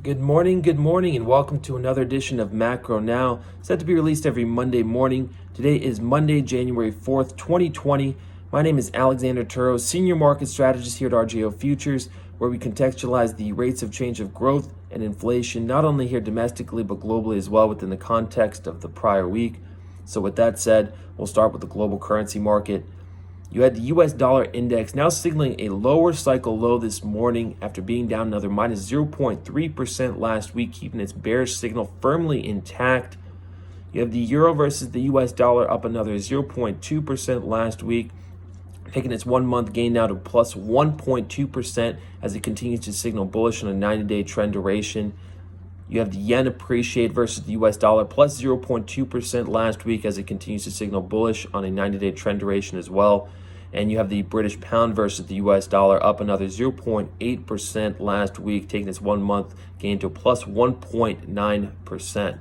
Good morning, and welcome to another edition of Macro Now, set to be released every Monday morning. Today is Monday, January 4th, 2020. My name is Alexander Turro, Senior Market Strategist here at RJO Futures, where we contextualize the rates of change of growth and inflation, not only here domestically, but globally as well within the context of the prior week. So with that said, we'll start with the global currency market. You had the US dollar index now signaling a lower cycle low this morning after being down another minus 0.3% last week, keeping its bearish signal firmly intact. You have the euro versus the US dollar up another 0.2% last week, taking its 1 month gain now to plus 1.2% as it continues to signal bullish on a 90-day trend duration. You have the yen appreciate versus the US dollar plus 0.2% last week as it continues to signal bullish on a 90-day trend duration as well. And you have the British pound versus the US dollar up another 0.8% last week, taking its 1 month gain to plus 1.9%.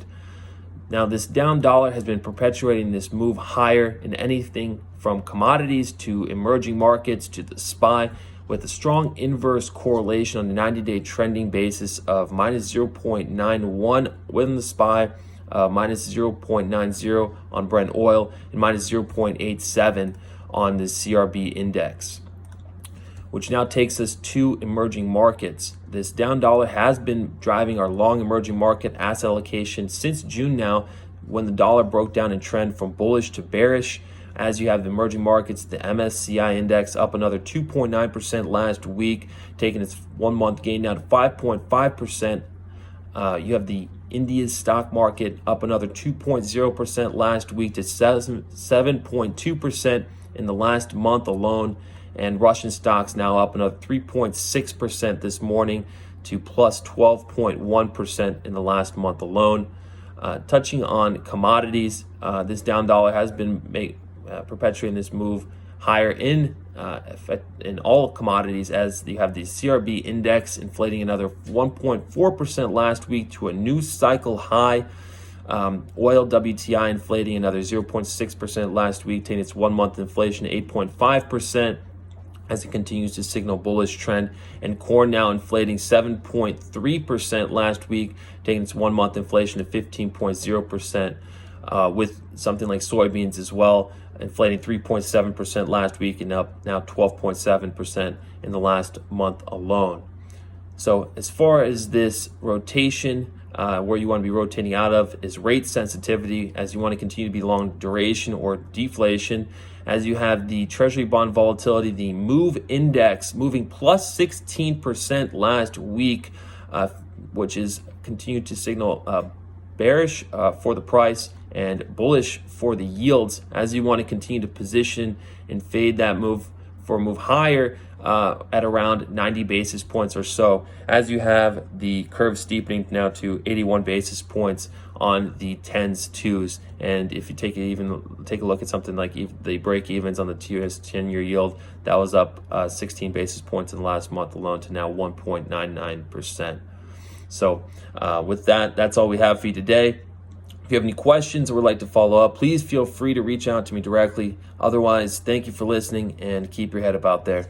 Now, this down dollar has been perpetuating this move higher in anything from commodities to emerging markets to the SPY, with a strong inverse correlation on the 90-day trending basis of minus 0.91 within the SPY, minus 0.90 on Brent oil, and minus 0.87 on the CRB index, which now takes us to emerging markets. This down dollar has been driving our long emerging market asset allocation since June now, when the dollar broke down in trend from bullish to bearish. As you have the emerging markets, the MSCI index up another 2.9% last week, taking its 1 month gain now to 5.5%. You have the India's stock market up another 2.0% last week to 7.2% in the last month alone. And Russian stocks now up another 3.6% this morning to plus 12.1% in the last month alone. Touching on commodities, this down dollar has been perpetuating this move higher in all commodities, as you have the CRB index inflating another 1.4% last week to a new cycle high. Oil WTI inflating another 0.6% last week, taking its 1 month inflation to 8.5% as it continues to signal bullish trend. And corn now inflating 7.3% last week, taking its 1 month inflation to 15.0%, with something like soybeans as well, inflating 3.7% last week and up now 12.7% in the last month alone. So as far as this rotation, where you want to be rotating out of is rate sensitivity, as you want to continue to be long duration or deflation. As you have the Treasury bond volatility, the MOVE index moving plus 16% last week, which is continued to signal bearish for the price and bullish for the yields, as you want to continue to position and fade that move for a move higher at around 90 basis points or so, as you have the curve steepening now to 81 basis points on the 10s, 2s. And if you take a look at something like the break evens on the 10-year yield, that was up 16 basis points in the last month alone to now 1.99%. So with that, that's all we have for you today. If you have any questions or would like to follow up, please feel free to reach out to me directly. Otherwise, thank you for listening and keep your head up out there.